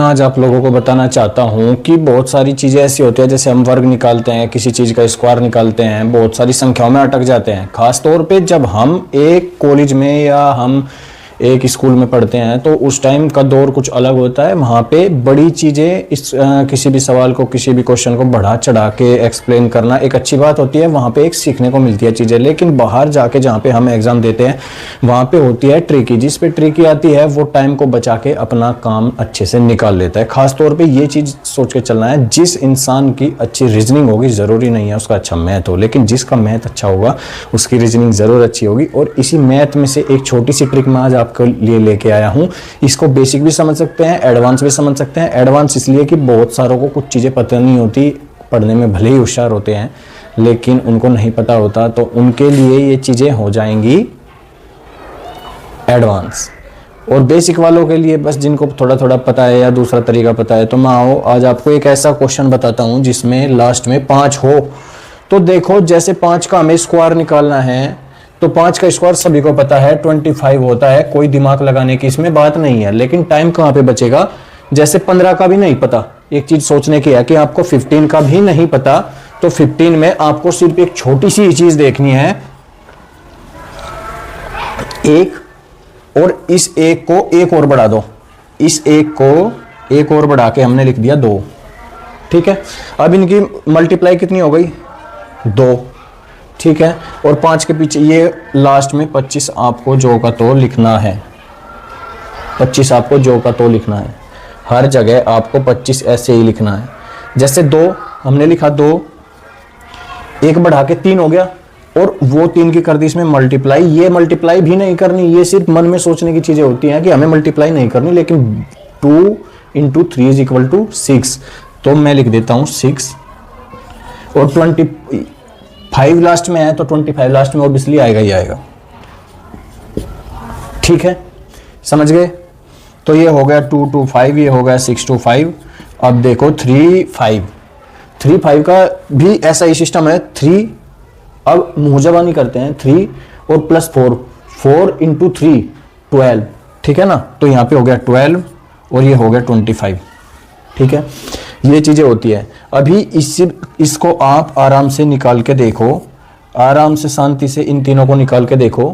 आज आप लोगों को बताना चाहता हूं कि बहुत सारी चीज़ें ऐसी होती है, जैसे हम वर्ग निकालते हैं, किसी चीज़ का स्क्वायर निकालते हैं, बहुत सारी संख्याओं में अटक जाते हैं। खास तौर पे जब हम एक कॉलेज में या हम एक स्कूल में पढ़ते हैं तो उस टाइम का दौर कुछ अलग होता है। वहाँ पे बड़ी चीज़ें किसी भी सवाल को, किसी भी क्वेश्चन को बढ़ा चढ़ा के एक्सप्लेन करना एक अच्छी बात होती है, वहाँ पे एक सीखने को मिलती है चीज़ें। लेकिन बाहर जाके जहाँ पे हम एग्ज़ाम देते हैं वहाँ पे होती है ट्रिकी। जिस पे ट्रिकी आती है वो टाइम को बचा के अपना काम अच्छे से निकाल लेता है। खास तौर पर ये चीज़ सोच के चलना है, जिस इंसान की अच्छी रीजनिंग होगी ज़रूरी नहीं है उसका अच्छा मैथ हो, लेकिन जिसका मैथ अच्छा होगा उसकी रीजनिंग ज़रूर अच्छी होगी। और इसी मैथ में से एक छोटी सी ट्रिक मैं आज आपके लिए लेके आया हूं। इसको बेसिक भी समझ सकते हैं, एडवांस भी समझ सकते हैं। एडवांस इसलिए कि बहुत सारों को कुछ चीज़ें पता नहीं होती, पढ़ने में भले ही होशियार होते हैं लेकिन उनको नहीं पता होता, तो उनके लिए ये चीज़ें हो जाएंगी एडवांस। और बेसिक वालों के लिए बस जिनको थोड़ा थोड़ा पता है या दूसरा तरीका पता है, तो मैं आज आपको एक ऐसा क्वेश्चन बताता हूं जिसमें लास्ट में 5 हो। तो देखो, जैसे 5 का हमें स्क्वायर निकालना है तो 5 का स्क्वायर सभी को पता है 25 होता है, कोई दिमाग लगाने की इसमें बात नहीं है। लेकिन टाइम कहाँ पे बचेगा? जैसे 15 का भी नहीं पता, एक चीज सोचने की है कि आपको 15 का भी नहीं पता, तो 15 में आपको सिर्फ एक छोटी सी चीज देखनी है, एक, और इस एक को एक और बढ़ा दो, इस एक को एक और बढ़ा के हमने लिख दिया 2। ठीक है, अब इनकी मल्टीप्लाई कितनी हो गई? 2। ठीक है, और 5 के पीछे ये लास्ट में 25 आपको जो का तो लिखना है। 25 आपको जो का तो लिखना है, हर जगह आपको 25 ऐसे ही लिखना है। जैसे 2 हमने लिखा, 2 एक बढ़ा के 3 हो गया, और वो 3 की कर दी इसमें मल्टीप्लाई। ये मल्टीप्लाई भी नहीं करनी, ये सिर्फ मन में सोचने की चीजें होती हैं कि हमें मल्टीप्लाई नहीं करनी। लेकिन 2 × 3 = 6, तो मैं लिख देता हूं 6, और 25 लास्ट में है तो 25 लास्ट में ऑब्वियसली आएगा ही आएगा। ठीक है, समझ गए? तो ये हो गया 2 to 5, ये हो गया 6 to 5। अब देखो 3 5 का भी ऐसा ही सिस्टम है। 3 अब मुहजबानी करते हैं, 3 और +4, 4 × 3 12। ठीक है ना, तो यहां पे हो गया 12 और ये हो गया 25। ठीक है, ये चीजें होती है। अभी इसको आप आराम से निकाल के देखो, आराम से शांति से इन तीनों को निकाल के देखो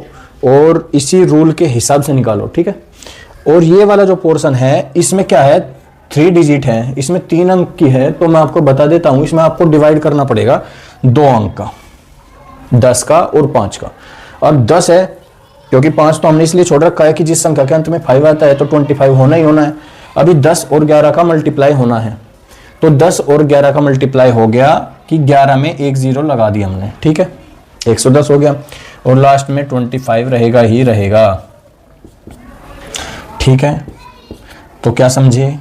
और इसी रूल के हिसाब से निकालो। ठीक है, और ये वाला जो पोर्शन है इसमें क्या है? 3 डिजिट है, इसमें 3 अंक की है, तो मैं आपको बता देता हूं, इसमें आपको डिवाइड करना पड़ेगा 2 अंक का, 10 का और 5 का। अब 10 है क्योंकि 5 तो हमने इसलिए छोड़ रखा है कि जिस संख्या के अंत में 5 आता है तो 25 होना ही होना है। अभी 10 और 11 का मल्टीप्लाई होना है, तो 10 और 11 का मल्टीप्लाई हो गया कि 11 में एक 0 लगा दिया हमने। ठीक है, 110 हो गया, और लास्ट में 25 रहेगा ही रहेगा। ठीक है, तो क्या समझे?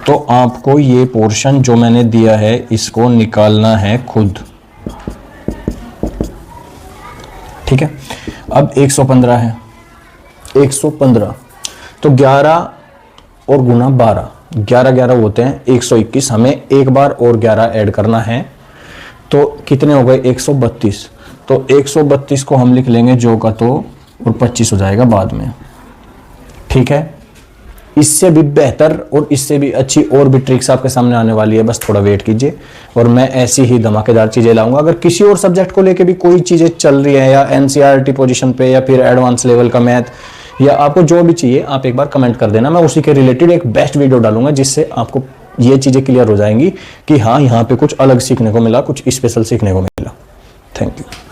तो आपको ये पोर्शन जो मैंने दिया है इसको निकालना है खुद। ठीक है, अब 115 है, 115 तो 11 और गुना 12, 11 होते हैं 121। हमें एक बार और 11 ऐड करना है, तो कितने हो गए? 132। तो 132 को हम लिख लेंगे जो का तो, और 25 हो जाएगा बाद में। ठीक है, इससे भी बेहतर और इससे भी अच्छी और भी ट्रिक्स आपके सामने आने वाली है, बस थोड़ा वेट कीजिए और मैं ऐसी ही धमाकेदार चीजें लाऊंगा। अगर किसी और सब्जेक्ट को लेके भी कोई चीजें चल रही है, या एनसीईआरटी पोजीशन पे, या फिर एडवांस लेवल का मैथ, या आपको जो भी चाहिए आप एक बार कमेंट कर देना, मैं उसी के रिलेटेड एक बेस्ट वीडियो डालूंगा जिससे आपको ये चीजें क्लियर हो जाएंगी कि हाँ, यहाँ पे कुछ अलग सीखने को मिला, कुछ स्पेशल सीखने को मिला। Thank you.